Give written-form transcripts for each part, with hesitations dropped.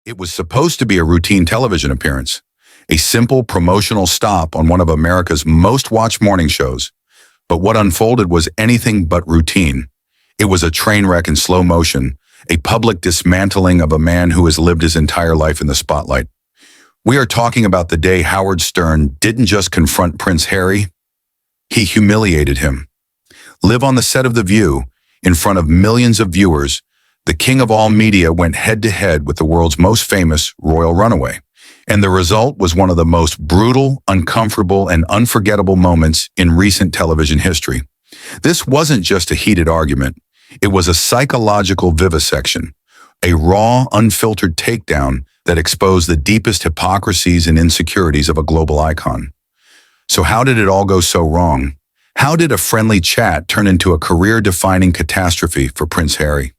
It was supposed to be a routine television appearance, a simple promotional stop on one of America's most watched morning shows. But what unfolded was anything but routine. It was a train wreck in slow motion, a public dismantling of a man who has lived his entire life in the spotlight. We are talking about the day Howard Stern didn't just confront Prince Harry, he humiliated him. Live on the set of The View, in front of millions of viewers, the king of all media went head-to-head with the world's most famous royal runaway. And the result was one of the most brutal, uncomfortable, and unforgettable moments in recent television history. This wasn't just a heated argument. It was a psychological vivisection, a raw, unfiltered takedown that exposed the deepest hypocrisies and insecurities of a global icon. So how did it all go so wrong? How did a friendly chat turn into a career-defining catastrophe for Prince Harry?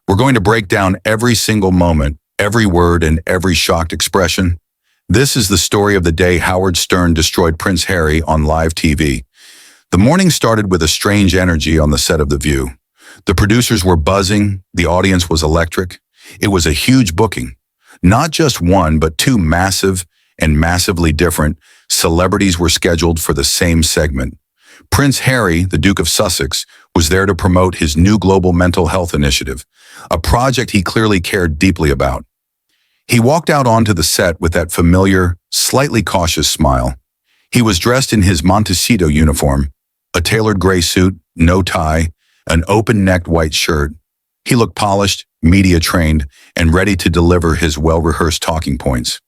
We're going to break down every single moment, every word, and every shocked expression. This is the story of the day Howard Stern destroyed Prince Harry on live TV. The morning started with a strange energy on the set of The View. The producers were buzzing, the audience was electric. It was a huge booking. Not just one, but two massive and massively different celebrities were scheduled for the same segment. Prince Harry, the Duke of Sussex, was there to promote his new global mental health initiative, a project he clearly cared deeply about. He walked out onto the set with that familiar, slightly cautious smile. He was dressed in his Montecito uniform, a tailored gray suit, no tie, an open-necked white shirt. He looked polished, media-trained, and ready to deliver his well-rehearsed talking points.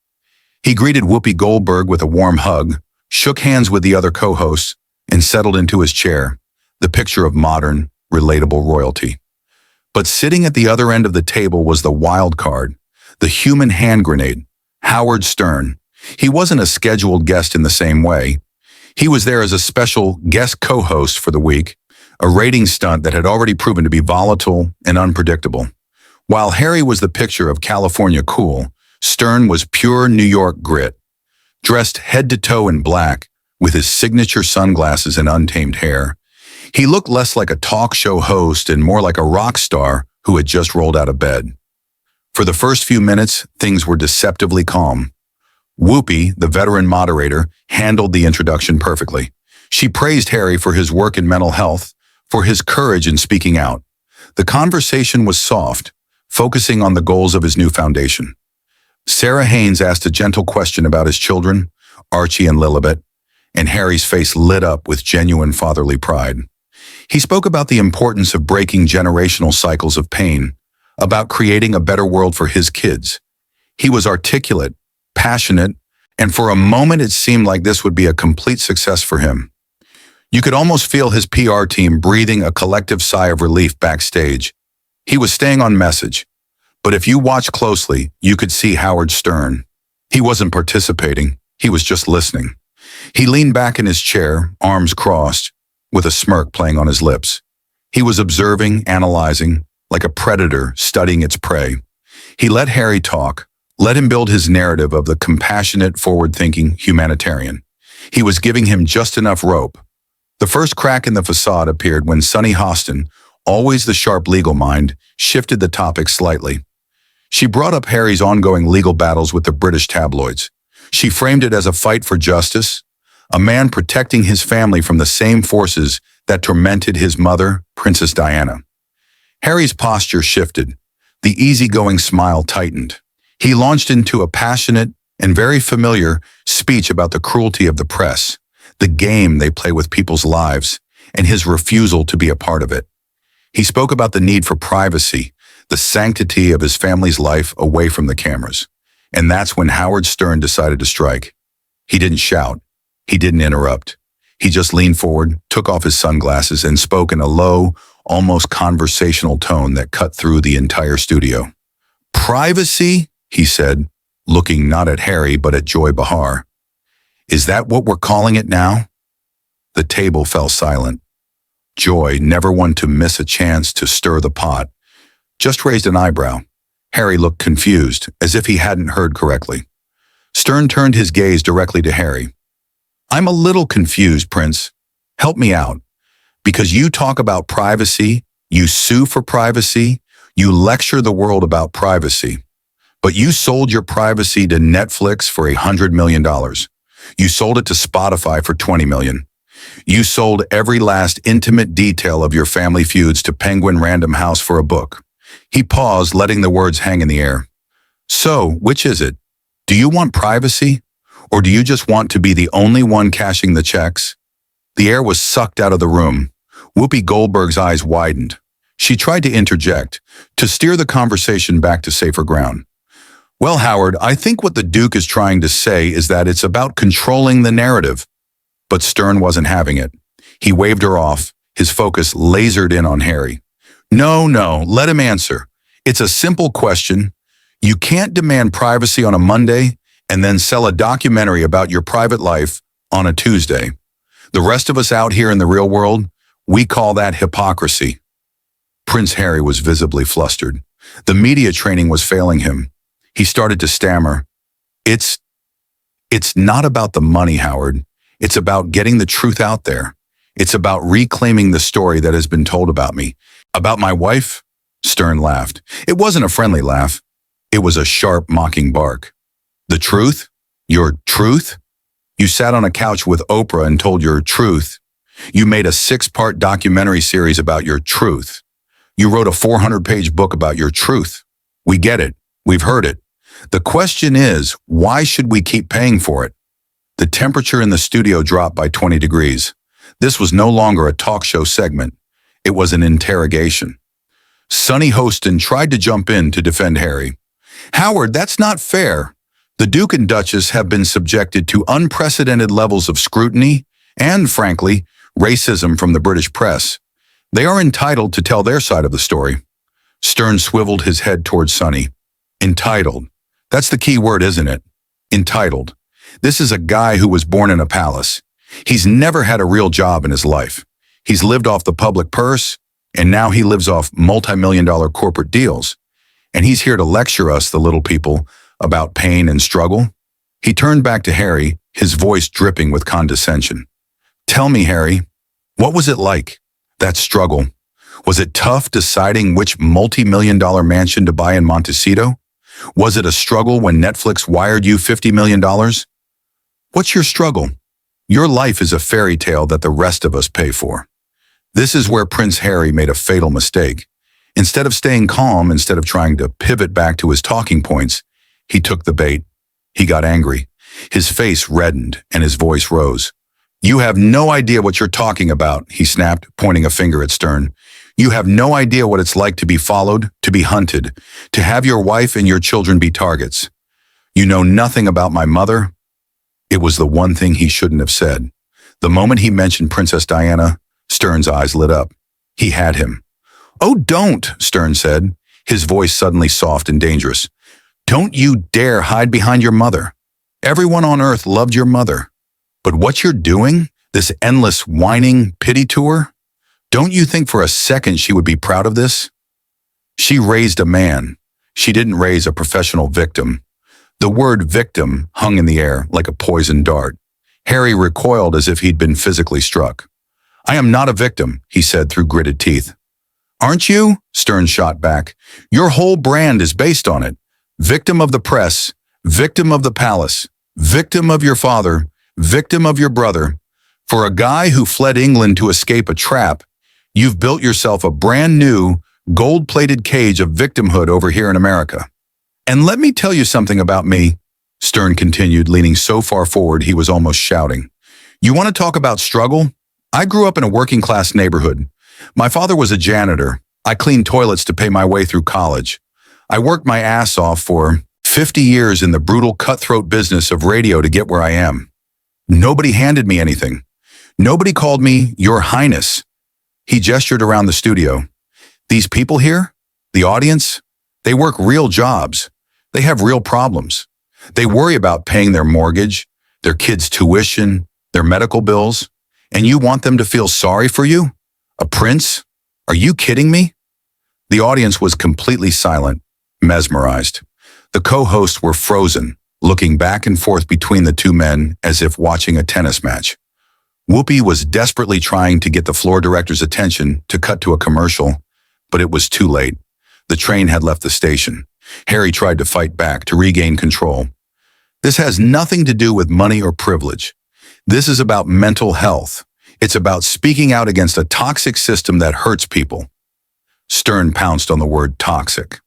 He greeted Whoopi Goldberg with a warm hug, shook hands with the other co-hosts, and settled into his chair, the picture of modern, relatable royalty. But sitting at the other end of the table was the wild card, the human hand grenade, Howard Stern. He wasn't a scheduled guest in the same way. He was there as a special guest co-host for the week, a rating stunt that had already proven to be volatile and unpredictable. While Harry was the picture of California cool, Stern was pure New York grit. Dressed head to toe in black, with his signature sunglasses and untamed hair, he looked less like a talk show host and more like a rock star who had just rolled out of bed. For the first few minutes, things were deceptively calm. Whoopi, the veteran moderator, handled the introduction perfectly. She praised Harry for his work in mental health, for his courage in speaking out. The conversation was soft, focusing on the goals of his new foundation. Sarah Haynes asked a gentle question about his children, Archie and Lilibet, and Harry's face lit up with genuine fatherly pride. He spoke about the importance of breaking generational cycles of pain, about creating a better world for his kids. He was articulate, passionate, and for a moment it seemed like this would be a complete success for him. You could almost feel his PR team breathing a collective sigh of relief backstage. He was staying on message, but if you watched closely, you could see Howard Stern. He wasn't participating, he was just listening. He leaned back in his chair, arms crossed, with a smirk playing on his lips. He was observing, analyzing, like a predator studying its prey. He let Harry talk, let him build his narrative of the compassionate, forward-thinking humanitarian. He was giving him just enough rope. The first crack in the facade appeared when Sunny Hostin, always the sharp legal mind, shifted the topic slightly. She brought up Harry's ongoing legal battles with the British tabloids. She framed it as a fight for justice, a man protecting his family from the same forces that tormented his mother, Princess Diana. Harry's posture shifted. The easygoing smile tightened. He launched into a passionate and very familiar speech about the cruelty of the press, the game they play with people's lives, and his refusal to be a part of it. He spoke about the need for privacy, the sanctity of his family's life away from the cameras. And that's when Howard Stern decided to strike. He didn't shout. He didn't interrupt. He just leaned forward, took off his sunglasses, and spoke in a low, almost conversational tone that cut through the entire studio. "Privacy?" he said, looking not at Harry but at Joy Behar. "Is that what we're calling it now?" The table fell silent. Joy, never one to miss a chance to stir the pot, just raised an eyebrow. Harry looked confused, as if he hadn't heard correctly. Stern turned his gaze directly to Harry. "I'm a little confused, Prince. Help me out. Because you talk about privacy, you sue for privacy, you lecture the world about privacy. But you sold your privacy to Netflix for $100 million. You sold it to Spotify for $20 million. You sold every last intimate detail of your family feuds to Penguin Random House for a book. He paused, letting the words hang in the air. So, which is it? Do you want privacy? Or do you just want to be the only one cashing the checks? The air was sucked out of the room. Whoopi Goldberg's eyes widened. She tried to interject, to steer the conversation back to safer ground. Well, Howard, I think what the Duke is trying to say is that it's about controlling the narrative. But Stern wasn't having it. He waved her off, his focus lasered in on Harry. No, let him answer. It's a simple question. You can't demand privacy on a Monday and then sell a documentary about your private life on a Tuesday. The rest of us out here in the real world, we call that hypocrisy. Prince Harry was visibly flustered. The media training was failing him. He started to stammer. It's not about the money, Howard. It's about getting the truth out there. It's about reclaiming the story that has been told about me. About my wife? Stern laughed. It wasn't a friendly laugh. It was a sharp, mocking bark. The truth? Your truth? You sat on a couch with Oprah and told your truth. You made a 6-part documentary series about your truth. You wrote a 400-page book about your truth. We get it. We've heard it. The question is, why should we keep paying for it? The temperature in the studio dropped by 20 degrees. This was no longer a talk show segment. It was an interrogation. Sonny Hostin tried to jump in to defend Harry. Howard, that's not fair. The Duke and Duchess have been subjected to unprecedented levels of scrutiny and, frankly, racism from the British press. They are entitled to tell their side of the story. Stern swiveled his head towards Sonny. Entitled. That's the key word, isn't it? Entitled. This is a guy who was born in a palace. He's never had a real job in his life. He's lived off the public purse, and now he lives off multi-million-dollar corporate deals. And he's here to lecture us, the little people, about pain and struggle. He turned back to Harry, his voice dripping with condescension. Tell me, Harry, what was it like, that struggle? Was it tough deciding which multi-million-dollar mansion to buy in Montecito? Was it a struggle when Netflix wired you $50 million? What's your struggle? Your life is a fairy tale that the rest of us pay for. This is where Prince Harry made a fatal mistake. Instead of staying calm, instead of trying to pivot back to his talking points, he took the bait. He got angry. His face reddened and his voice rose. You have no idea what you're talking about, he snapped, pointing a finger at Stern. You have no idea what it's like to be followed, to be hunted, to have your wife and your children be targets. You know nothing about my mother. It was the one thing he shouldn't have said. The moment he mentioned Princess Diana, Stern's eyes lit up. He had him. Oh, don't, Stern said, his voice suddenly soft and dangerous. Don't you dare hide behind your mother. Everyone on earth loved your mother. But what you're doing, this endless whining pity tour, don't you think for a second she would be proud of this? She raised a man. She didn't raise a professional victim. The word victim hung in the air like a poisoned dart. Harry recoiled as if he'd been physically struck. I am not a victim, he said through gritted teeth. Aren't you? Stern shot back. Your whole brand is based on it. Victim of the press, victim of the palace, victim of your father, victim of your brother. For a guy who fled England to escape a trap, you've built yourself a brand new, gold-plated cage of victimhood over here in America. And let me tell you something about me, Stern continued, leaning so far forward he was almost shouting. You want to talk about struggle? I grew up in a working-class neighborhood. My father was a janitor. I cleaned toilets to pay my way through college. I worked my ass off for 50 years in the brutal cutthroat business of radio to get where I am. Nobody handed me anything. Nobody called me Your Highness. He gestured around the studio. These people here, the audience, they work real jobs. They have real problems. They worry about paying their mortgage, their kids' tuition, their medical bills, and you want them to feel sorry for you? A prince? Are you kidding me? The audience was completely silent, mesmerized. The co-hosts were frozen, looking back and forth between the two men as if watching a tennis match. Whoopi was desperately trying to get the floor director's attention to cut to a commercial, but it was too late. The train had left the station. Harry tried to fight back to regain control. This has nothing to do with money or privilege. This is about mental health. It's about speaking out against a toxic system that hurts people. Stern pounced on the word toxic.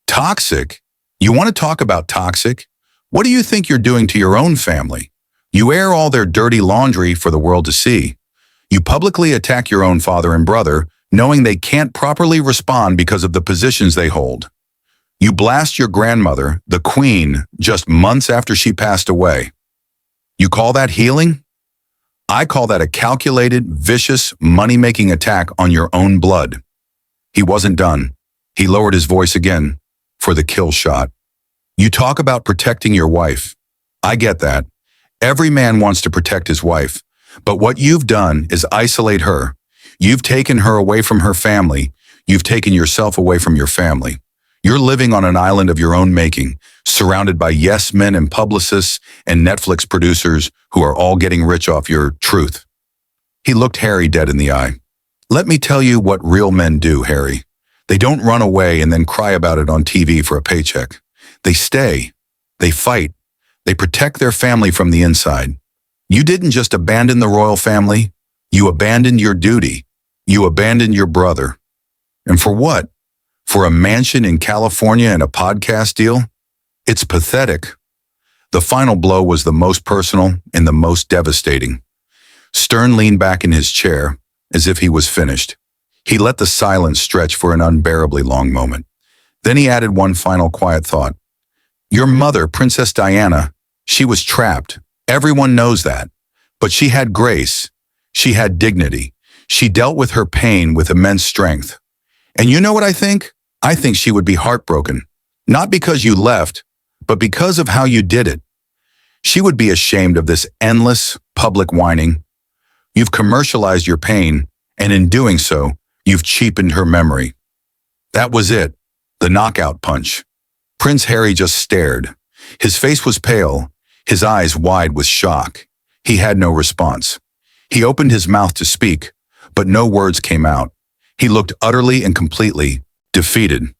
Toxic? You want to talk about toxic? What do you think you're doing to your own family? You air all their dirty laundry for the world to see. You publicly attack your own father and brother, knowing they can't properly respond because of the positions they hold. You blast your grandmother, the Queen, just months after she passed away. You call that healing? I call that a calculated, vicious, money-making attack on your own blood. He wasn't done. He lowered his voice again for the kill shot. You talk about protecting your wife. I get that. Every man wants to protect his wife. But what you've done is isolate her. You've taken her away from her family. You've taken yourself away from your family. You're living on an island of your own making, surrounded by yes men and publicists and Netflix producers who are all getting rich off your truth. He looked Harry dead in the eye. Let me tell you what real men do, Harry. They don't run away and then cry about it on TV for a paycheck. They stay. They fight. They protect their family from the inside. You didn't just abandon the royal family. You abandoned your duty. You abandoned your brother. And for what? For a mansion in California and a podcast deal? It's pathetic. The final blow was the most personal and the most devastating. Stern leaned back in his chair, as if he was finished. He let the silence stretch for an unbearably long moment. Then he added one final quiet thought. Your mother, Princess Diana, she was trapped. Everyone knows that. But she had grace. She had dignity. She dealt with her pain with immense strength. And you know what I think? I think she would be heartbroken. Not because you left, but because of how you did it. She would be ashamed of this endless, public whining. You've commercialized your pain, and in doing so, you've cheapened her memory. That was it, the knockout punch. Prince Harry just stared. His face was pale, his eyes wide with shock. He had no response. He opened his mouth to speak, but no words came out. He looked utterly and completely defeated.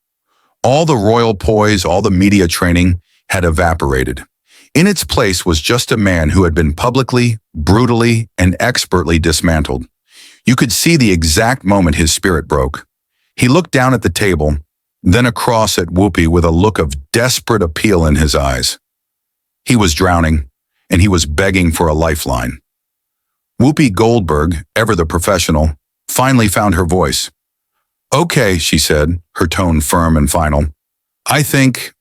All the royal poise, all the media training had evaporated. In its place was just a man who had been publicly, brutally, and expertly dismantled. You could see the exact moment his spirit broke. He looked down at the table, then across at Whoopi with a look of desperate appeal in his eyes. He was drowning, and he was begging for a lifeline. Whoopi Goldberg, ever the professional, finally found her voice. Okay, she said, her tone firm and final. I think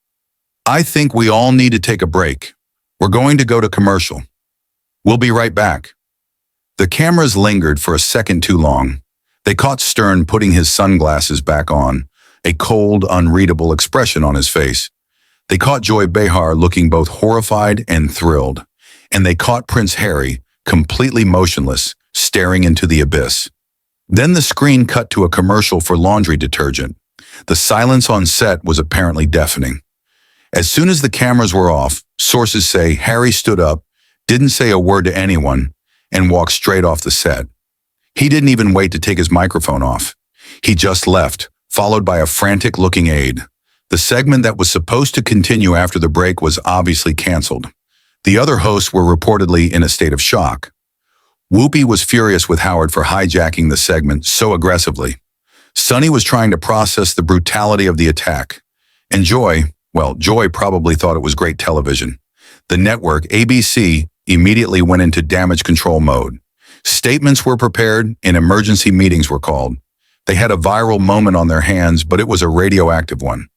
we all need to take a break. We're going to go to commercial. We'll be right back. The cameras lingered for a second too long. They caught Stern putting his sunglasses back on, a cold, unreadable expression on his face. They caught Joy Behar looking both horrified and thrilled. And they caught Prince Harry, completely motionless, staring into the abyss. Then the screen cut to a commercial for laundry detergent. The silence on set was apparently deafening. As soon as the cameras were off, sources say Harry stood up, didn't say a word to anyone, and walked straight off the set. He didn't even wait to take his microphone off. He just left, followed by a frantic-looking aide. The segment that was supposed to continue after the break was obviously canceled. The other hosts were reportedly in a state of shock. Whoopi was furious with Howard for hijacking the segment so aggressively. Sonny was trying to process the brutality of the attack. And Joy probably thought it was great television. The network, ABC, immediately went into damage control mode. Statements were prepared and emergency meetings were called. They had a viral moment on their hands, but it was a radioactive one.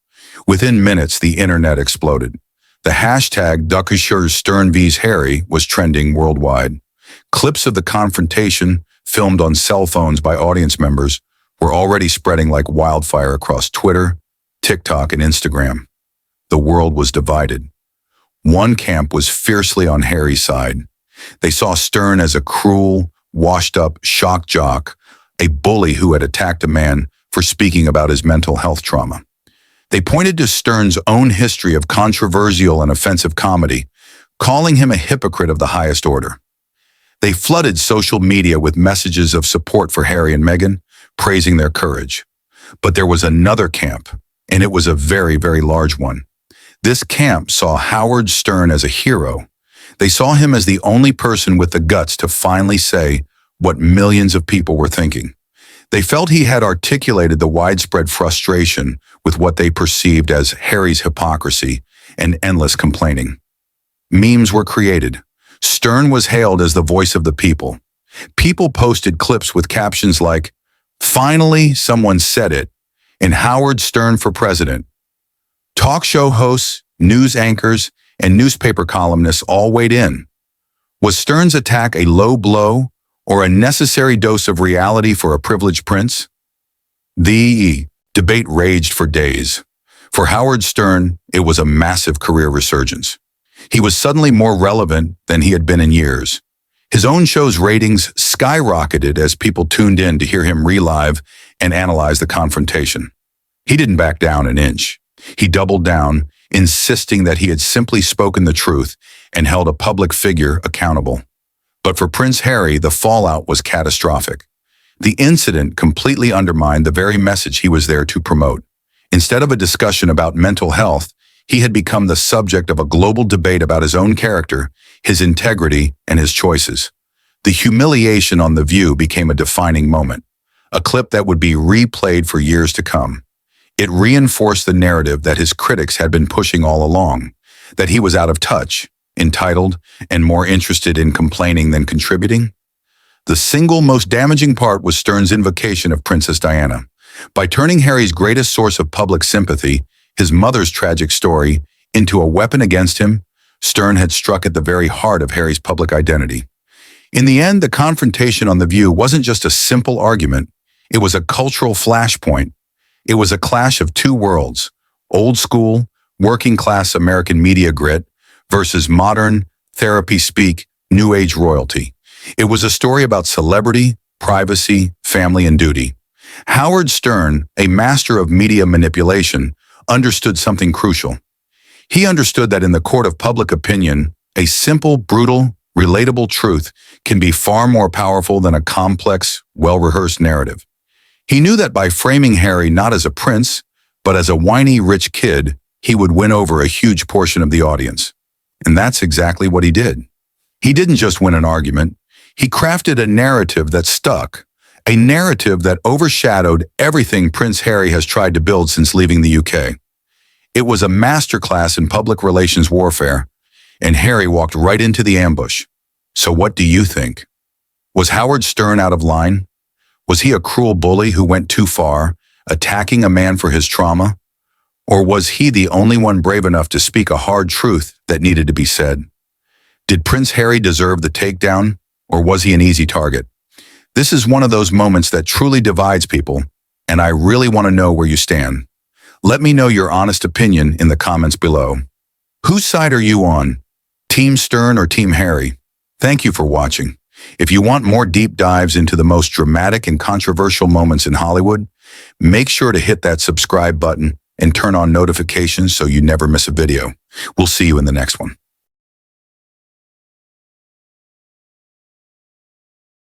Within minutes, the internet exploded. The hashtag #DuckAssures Stern vs. Harry was trending worldwide. Clips of the confrontation, filmed on cell phones by audience members, were already spreading like wildfire across Twitter, TikTok, and Instagram. The world was divided. One camp was fiercely on Harry's side. They saw Stern as a cruel, washed-up shock jock, a bully who had attacked a man for speaking about his mental health trauma. They pointed to Stern's own history of controversial and offensive comedy, calling him a hypocrite of the highest order. They flooded social media with messages of support for Harry and Meghan, praising their courage. But there was another camp, and it was a very, very large one. This camp saw Howard Stern as a hero. They saw him as the only person with the guts to finally say what millions of people were thinking. They felt he had articulated the widespread frustration with what they perceived as Harry's hypocrisy and endless complaining. Memes were created. Stern was hailed as the voice of the people. People posted clips with captions like, "Finally, someone said it," and "Howard Stern for president." Talk show hosts, news anchors, and newspaper columnists all weighed in. Was Stern's attack a low blow or a necessary dose of reality for a privileged prince? The debate raged for days. For Howard Stern, it was a massive career resurgence. He was suddenly more relevant than he had been in years. His own show's ratings skyrocketed as people tuned in to hear him relive and analyze the confrontation. He didn't back down an inch. He doubled down, insisting that he had simply spoken the truth and held a public figure accountable. But for Prince Harry, the fallout was catastrophic. The incident completely undermined the very message he was there to promote. Instead of a discussion about mental health, he had become the subject of a global debate about his own character, his integrity, and his choices. The humiliation on The View became a defining moment, a clip that would be replayed for years to come. It reinforced the narrative that his critics had been pushing all along, that he was out of touch, entitled, and more interested in complaining than contributing. The single most damaging part was Stern's invocation of Princess Diana. By turning Harry's greatest source of public sympathy, his mother's tragic story, into a weapon against him, Stern had struck at the very heart of Harry's public identity. In the end, the confrontation on The View wasn't just a simple argument, it was a cultural flashpoint. It was a clash of two worlds, old school, working-class American media grit versus modern, therapy-speak, new age royalty. It was a story about celebrity, privacy, family, and duty. Howard Stern, a master of media manipulation, understood something crucial. He understood that in the court of public opinion, a simple, brutal, relatable truth can be far more powerful than a complex, well-rehearsed narrative. He knew that by framing Harry not as a prince, but as a whiny rich kid, he would win over a huge portion of the audience. And that's exactly what he did. He didn't just win an argument. He crafted a narrative that stuck, a narrative that overshadowed everything Prince Harry has tried to build since leaving the UK. It was a masterclass in public relations warfare, and Harry walked right into the ambush. So what do you think? Was Howard Stern out of line? Was he a cruel bully who went too far, attacking a man for his trauma? Or was he the only one brave enough to speak a hard truth that needed to be said? Did Prince Harry deserve the takedown, or was he an easy target? This is one of those moments that truly divides people, and I really want to know where you stand. Let me know your honest opinion in the comments below. Whose side are you on? Team Stern or Team Harry? Thank you for watching. If you want more deep dives into the most dramatic and controversial moments in Hollywood, make sure to hit that subscribe button and turn on notifications so you never miss a video. We'll see you in the next one.